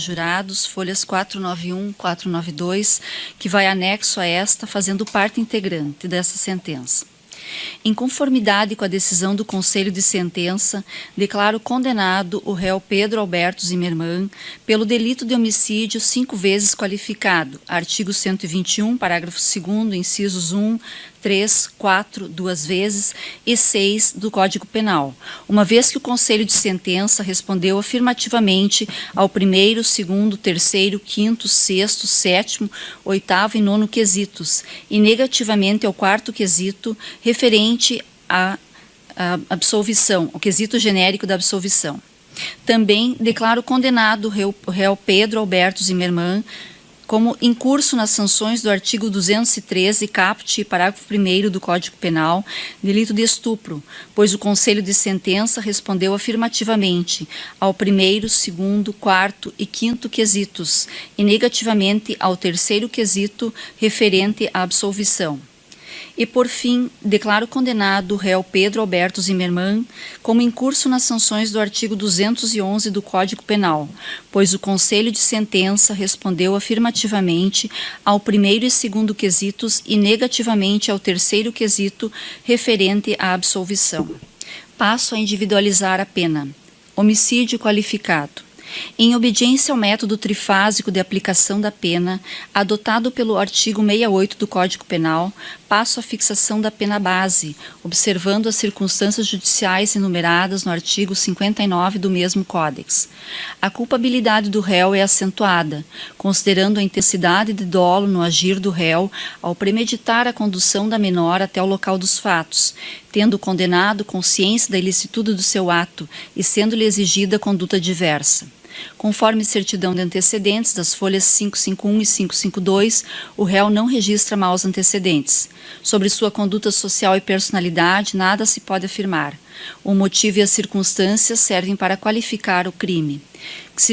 jurados, folhas 491, 492, que vai anexo a esta, fazendo parte integrante dessa sentença. Em conformidade com a decisão do Conselho de Sentença, declaro condenado o réu Pedro Alberto Zimmermann pelo delito de homicídio 5 vezes qualificado, artigo 121, parágrafo 2º, incisos 1, 3, 4, 2 vezes e 6 do Código Penal, uma vez que o Conselho de Sentença respondeu afirmativamente ao primeiro, segundo, terceiro, quinto, sexto, sétimo, oitavo e nono quesitos, e negativamente ao quarto quesito referente à absolvição, o quesito genérico da absolvição. Também declaro condenado o réu Pedro Alberto Zimmermann como incurso nas sanções do artigo 213, caput, parágrafo 1º do Código Penal, delito de estupro, pois o Conselho de Sentença respondeu afirmativamente ao primeiro, segundo, quarto e quinto quesitos e negativamente ao terceiro quesito referente à absolvição. E, por fim, declaro condenado o réu Pedro Alberto Zimmermann como incurso nas sanções do artigo 211 do Código Penal, pois o Conselho de Sentença respondeu afirmativamente ao primeiro e segundo quesitos e negativamente ao terceiro quesito referente à absolvição. Passo a individualizar a pena. Homicídio qualificado. Em obediência ao método trifásico de aplicação da pena, adotado pelo artigo 68 do Código Penal, passo à fixação da pena base, observando as circunstâncias judiciais enumeradas no artigo 59 do mesmo Códex. A culpabilidade do réu é acentuada, considerando a intensidade de dolo no agir do réu ao premeditar a condução da menor até o local dos fatos, tendo o condenado consciência da ilicitude do seu ato e sendo-lhe exigida conduta diversa. Conforme certidão de antecedentes das folhas 551 e 552, o réu não registra maus antecedentes. Sobre sua conduta social e personalidade, nada se pode afirmar. O motivo e as circunstâncias servem para qualificar o crime.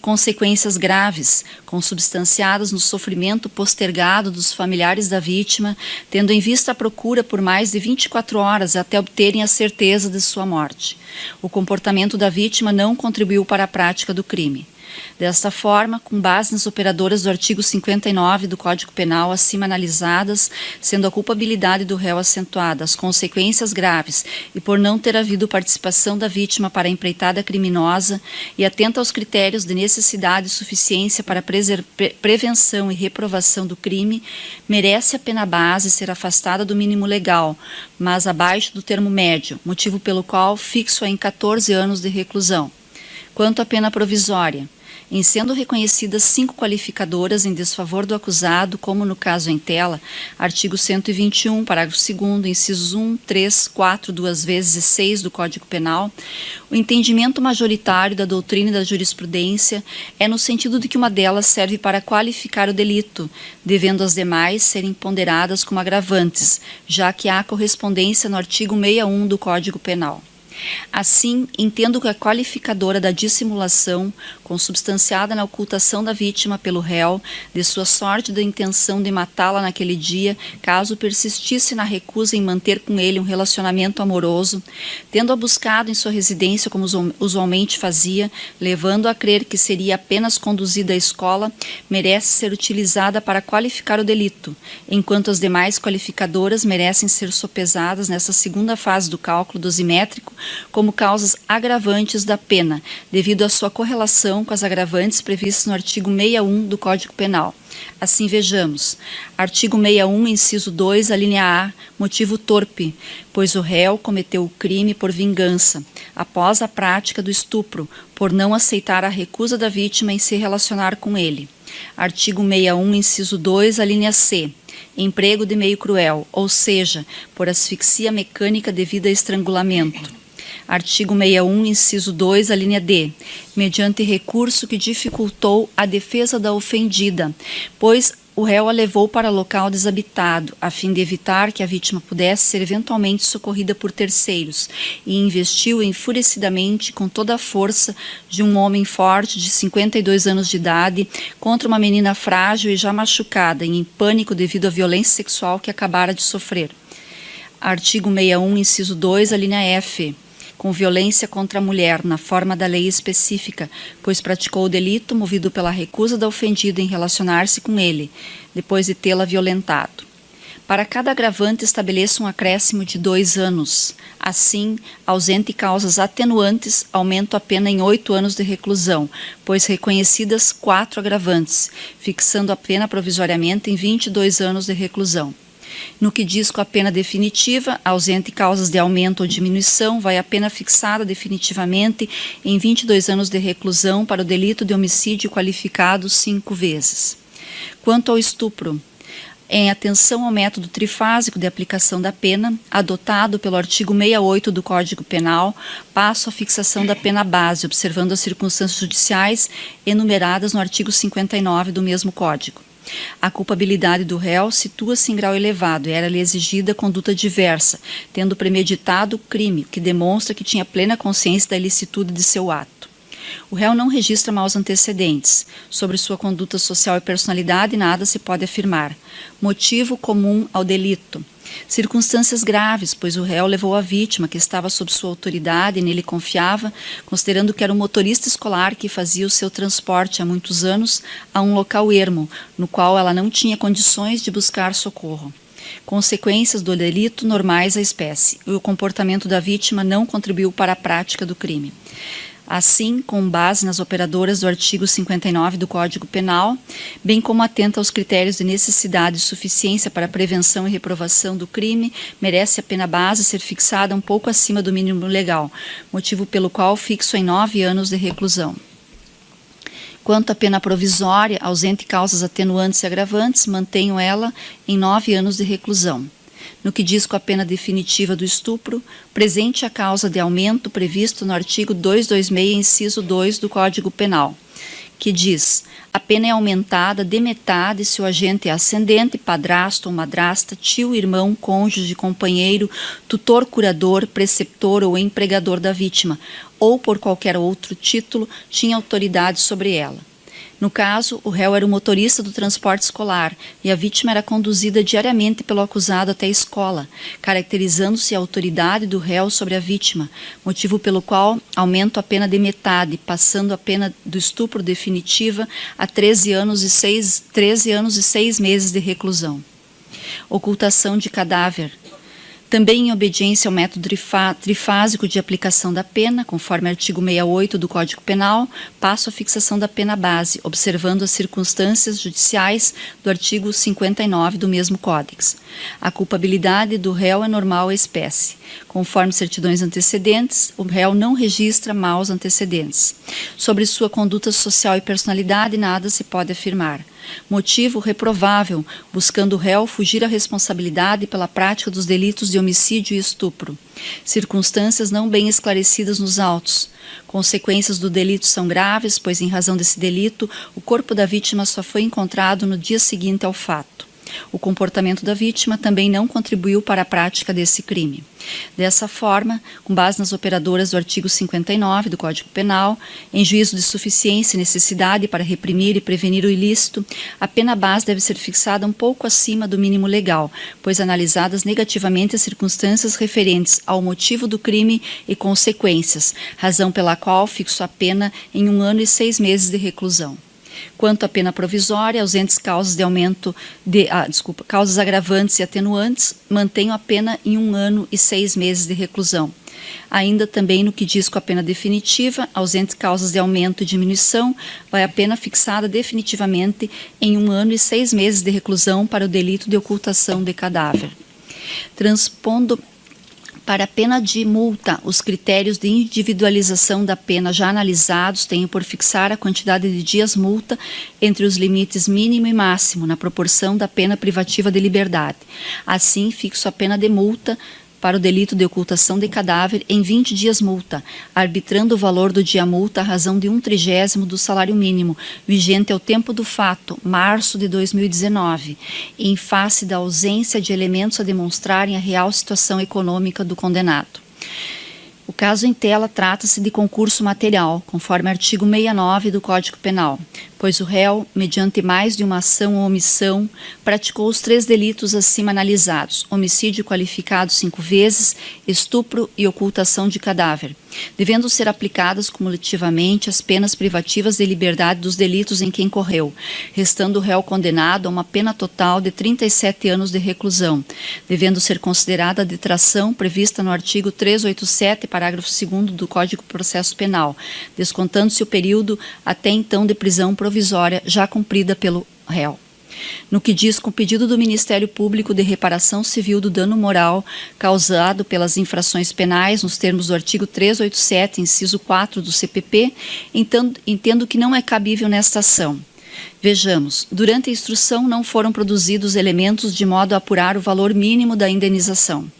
Consequências graves, consubstanciadas no sofrimento postergado dos familiares da vítima, tendo em vista a procura por mais de 24 horas até obterem a certeza de sua morte. O comportamento da vítima não contribuiu para a prática do crime. Desta forma, com base nas operadoras do artigo 59 do Código Penal acima analisadas, sendo a culpabilidade do réu acentuada, as consequências graves e por não ter havido participação da vítima para a empreitada criminosa e atenta aos critérios de necessidade e suficiência para prevenção e reprovação do crime, merece a pena base ser afastada do mínimo legal, mas abaixo do termo médio, motivo pelo qual fixo-a em 14 anos de reclusão. Quanto à pena provisória, em sendo reconhecidas 5 qualificadoras em desfavor do acusado, como no caso em tela, artigo 121, parágrafo 2º, incisos 1, 3, 4, 2 vezes e 6 do Código Penal, o entendimento majoritário da doutrina e da jurisprudência é no sentido de que uma delas serve para qualificar o delito, devendo as demais serem ponderadas como agravantes, já que há correspondência no artigo 61 do Código Penal. Assim, entendo que a qualificadora da dissimulação, consubstanciada na ocultação da vítima pelo réu, de sua sórdida intenção de matá-la naquele dia, caso persistisse na recusa em manter com ele um relacionamento amoroso, tendo-a buscado em sua residência como usualmente fazia, levando-a a crer que seria apenas conduzida à escola, merece ser utilizada para qualificar o delito, enquanto as demais qualificadoras merecem ser sopesadas nessa segunda fase do cálculo dosimétrico como causas agravantes da pena, devido à sua correlação com as agravantes previstas no artigo 61 do Código Penal. Assim vejamos, artigo 61, inciso 2, a linha A, motivo torpe, pois o réu cometeu o crime por vingança, após a prática do estupro, por não aceitar a recusa da vítima em se relacionar com ele. Artigo 61, inciso 2, a linha C, emprego de meio cruel, ou seja, por asfixia mecânica devido a estrangulamento. Artigo 61, inciso 2, a linha D, mediante recurso que dificultou a defesa da ofendida, pois o réu a levou para local desabitado, a fim de evitar que a vítima pudesse ser eventualmente socorrida por terceiros, e investiu enfurecidamente com toda a força de um homem forte de 52 anos de idade contra uma menina frágil e já machucada e em pânico devido à violência sexual que acabara de sofrer. Artigo 61, inciso 2, a linha F, com violência contra a mulher, na forma da lei específica, pois praticou o delito movido pela recusa da ofendida em relacionar-se com ele, depois de tê-la violentado. Para cada agravante, estabeleça um acréscimo de 2 anos. Assim, ausente causas atenuantes, aumento a pena em 8 anos de reclusão, pois reconhecidas 4 agravantes, fixando a pena provisoriamente em 22 anos de reclusão. No que diz com a pena definitiva, ausente causas de aumento ou diminuição, vai a pena fixada definitivamente em 22 anos de reclusão para o delito de homicídio qualificado 5 vezes. Quanto ao estupro, em atenção ao método trifásico de aplicação da pena, adotado pelo artigo 68 do Código Penal, passo à fixação da pena base, observando as circunstâncias judiciais enumeradas no artigo 59 do mesmo Código. A culpabilidade do réu situa-se em grau elevado e era-lhe exigida conduta diversa, tendo premeditado o crime, que demonstra que tinha plena consciência da ilicitude de seu ato. O réu não registra maus antecedentes. Sobre sua conduta social e personalidade, nada se pode afirmar. Motivo comum ao delito. Circunstâncias graves, pois o réu levou a vítima, que estava sob sua autoridade e nele confiava, considerando que era um motorista escolar que fazia o seu transporte há muitos anos a um local ermo, no qual ela não tinha condições de buscar socorro. Consequências do delito normais à espécie. O comportamento da vítima não contribuiu para a prática do crime. Assim, com base nas operadoras do artigo 59 do Código Penal, bem como atenta aos critérios de necessidade e suficiência para a prevenção e reprovação do crime, merece a pena base ser fixada um pouco acima do mínimo legal, motivo pelo qual fixo em 9 anos de reclusão. Quanto à pena provisória, ausente causas atenuantes e agravantes, mantenho ela em 9 anos de reclusão. No que diz com a pena definitiva do estupro, presente a causa de aumento previsto no artigo 226, inciso 2 do Código Penal, que diz: a pena é aumentada de metade se o agente é ascendente, padrasto ou madrasta, tio, irmão, cônjuge, companheiro, tutor, curador, preceptor ou empregador da vítima, ou por qualquer outro título tinha autoridade sobre ela. No caso, o réu era o motorista do transporte escolar e a vítima era conduzida diariamente pelo acusado até a escola, caracterizando-se a autoridade do réu sobre a vítima, motivo pelo qual aumento a pena de metade, passando a pena do estupro definitiva a 13 anos e 6 meses de reclusão. Ocultação de cadáver. Também em obediência ao método trifásico de aplicação da pena, conforme artigo 68 do Código Penal, passo a fixação da pena base, observando as circunstâncias judiciais do artigo 59 do mesmo Códex. A culpabilidade do réu é normal à espécie. Conforme certidões antecedentes, o réu não registra maus antecedentes. Sobre sua conduta social e personalidade, nada se pode afirmar. Motivo reprovável, buscando o réu fugir à responsabilidade pela prática dos delitos de homicídio e estupro. Circunstâncias não bem esclarecidas nos autos. Consequências do delito são graves, pois em razão desse delito, o corpo da vítima só foi encontrado no dia seguinte ao fato. O comportamento da vítima também não contribuiu para a prática desse crime. Dessa forma, com base nas operadoras do artigo 59 do Código Penal, em juízo de suficiência e necessidade para reprimir e prevenir o ilícito, a pena base deve ser fixada um pouco acima do mínimo legal, pois analisadas negativamente as circunstâncias referentes ao motivo do crime e consequências, razão pela qual fixo a pena em 1 ano e 6 meses de reclusão. Quanto à pena provisória, ausentes causas de aumento causas agravantes e atenuantes, mantenho a pena em 1 ano e 6 meses de reclusão. Ainda também no que diz com a pena definitiva, ausentes causas de aumento e diminuição, vai a pena fixada definitivamente em 1 ano e 6 meses de reclusão para o delito de ocultação de cadáver. Transpondo para a pena de multa, os critérios de individualização da pena já analisados têm por fixar a quantidade de dias multa entre os limites mínimo e máximo, na proporção da pena privativa de liberdade. Assim, fixo a pena de multa para o delito de ocultação de cadáver em 20 dias multa, arbitrando o valor do dia multa à razão de 1/30 do salário mínimo, vigente ao tempo do fato, março de 2019, em face da ausência de elementos a demonstrarem a real situação econômica do condenado. O caso em tela trata-se de concurso material, conforme artigo 69 do Código Penal, pois o réu, mediante mais de uma ação ou omissão, praticou os 3 delitos acima analisados: homicídio qualificado 5 vezes, estupro e ocultação de cadáver, devendo ser aplicadas cumulativamente as penas privativas de liberdade dos delitos em que incorreu, restando o réu condenado a uma pena total de 37 anos de reclusão, devendo ser considerada a detração prevista no artigo 387, parágrafo 2º do Código de Processo Penal, descontando-se o período até então de prisão provisória já cumprida pelo réu. No que diz com o pedido do Ministério Público de reparação civil do dano moral causado pelas infrações penais, nos termos do artigo 387, inciso 4 do CPP, entendo que não é cabível nesta ação. Vejamos, durante a instrução não foram produzidos elementos de modo a apurar o valor mínimo da indenização.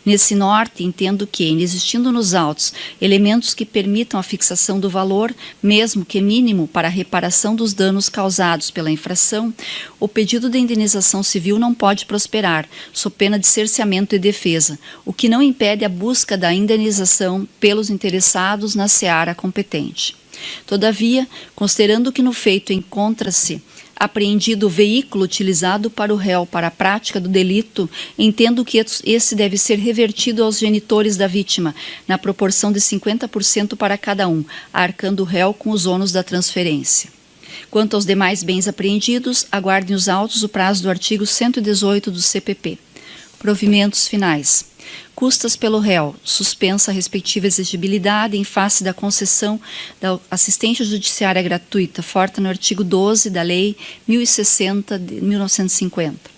Nesse norte, entendo que, inexistindo nos autos elementos que permitam a fixação do valor, mesmo que mínimo, para a reparação dos danos causados pela infração, o pedido de indenização civil não pode prosperar, sob pena de cerceamento e defesa, o que não impede a busca da indenização pelos interessados na seara competente. Todavia, considerando que no feito encontra-se apreendido o veículo utilizado para o réu para a prática do delito, entendo que esse deve ser revertido aos genitores da vítima, na proporção de 50% para cada um, arcando o réu com os ônus da transferência. Quanto aos demais bens apreendidos, aguardem os autos o prazo do artigo 118 do CPP. Provimentos finais. Custas pelo réu, suspensa a respectiva exigibilidade em face da concessão da assistência judiciária gratuita, forte no artigo 12 da Lei 1060 de 1950.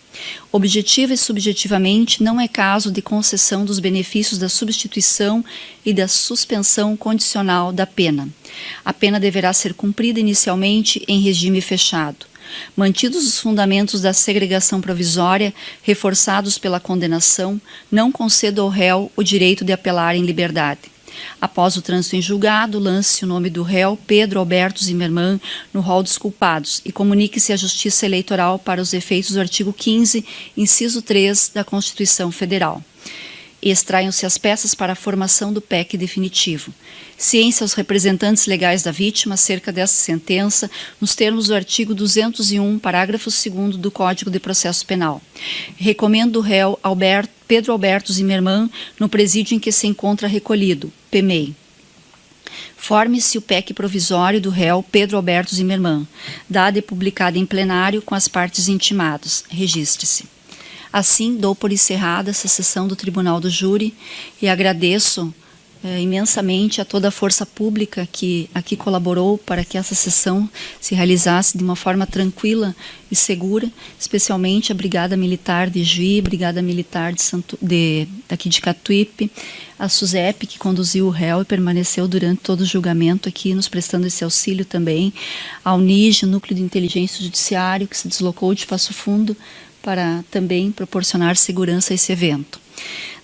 Objetiva e subjetivamente, não é caso de concessão dos benefícios da substituição e da suspensão condicional da pena. A pena deverá ser cumprida inicialmente em regime fechado. Mantidos os fundamentos da segregação provisória, reforçados pela condenação, não concedo ao réu o direito de apelar em liberdade. Após o trânsito em julgado, lance o nome do réu Pedro Alberto Zimmermann no rol dos culpados e comunique-se à Justiça Eleitoral para os efeitos do artigo 15, inciso 3 da Constituição Federal. Extraiam-se as peças para a formação do PEC definitivo. Ciência aos representantes legais da vítima acerca dessa sentença, nos termos do artigo 201, parágrafo 2º do Código de Processo Penal. Recomendo o réu Pedro Alberto Zimmermann no presídio em que se encontra recolhido, PEMEI. Forme-se o PEC provisório do réu Pedro Alberto Zimmermann, dado e publicado em plenário com as partes intimadas. Registre-se. Assim, dou por encerrada essa sessão do Tribunal do Júri e agradeço imensamente a toda a força pública que aqui colaborou para que essa sessão se realizasse de uma forma tranquila e segura, especialmente a Brigada Militar de Juí, Brigada Militar daqui de Catuípe, a SUSEP, que conduziu o réu e permaneceu durante todo o julgamento aqui, nos prestando esse auxílio também, a UNIGE, o Núcleo de Inteligência Judiciário, que se deslocou de Passo Fundo para também proporcionar segurança a esse evento.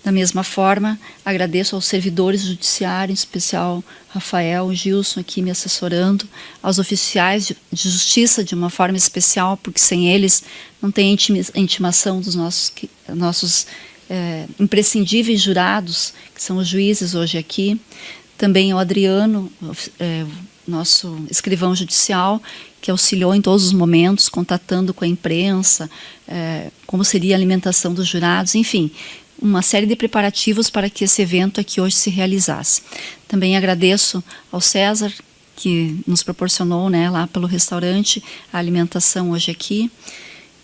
Da mesma forma, agradeço aos servidores judiciários, em especial Rafael, Gilson aqui me assessorando, aos oficiais de justiça de uma forma especial, porque sem eles não tem intimação dos nossos imprescindíveis jurados, que são os juízes hoje aqui. Também ao Adriano, nosso escrivão judicial, que auxiliou em todos os momentos, contatando com a imprensa, como seria a alimentação dos jurados, enfim, uma série de preparativos para que esse evento aqui hoje se realizasse. Também agradeço ao César, que nos proporcionou, lá pelo restaurante, a alimentação hoje aqui.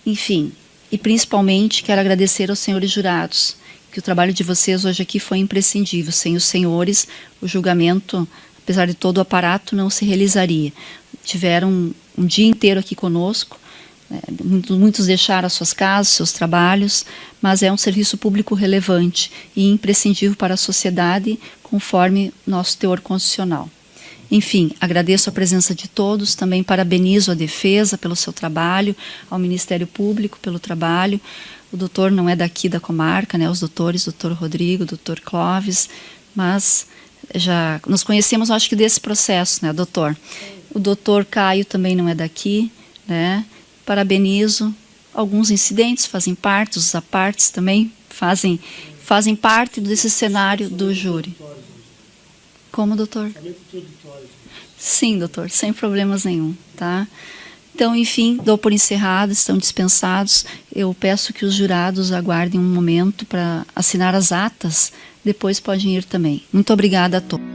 Enfim, e principalmente quero agradecer aos senhores jurados, que o trabalho de vocês hoje aqui foi imprescindível. Sem os senhores, o julgamento, apesar de todo o aparato, não se realizaria. Tiveram um dia inteiro aqui conosco, muitos deixaram as suas casas, seus trabalhos, mas é um serviço público relevante e imprescindível para a sociedade, conforme nosso teor constitucional. Enfim, agradeço a presença de todos, também parabenizo a defesa pelo seu trabalho, ao Ministério Público pelo trabalho. O doutor não é daqui da comarca, os doutores, doutor Rodrigo, doutor Clóvis, mas já nos conhecemos, acho que desse processo, doutor? O doutor Caio também não é daqui, Parabenizo. Alguns incidentes fazem parte, os apartes também fazem parte desse cenário do júri. Como, doutor? Falei para o auditório. Sim, doutor, sem problemas nenhum, tá? Então, enfim, dou por encerrado, estão dispensados. Eu peço que os jurados aguardem um momento para assinar as atas, depois podem ir também. Muito obrigada a todos.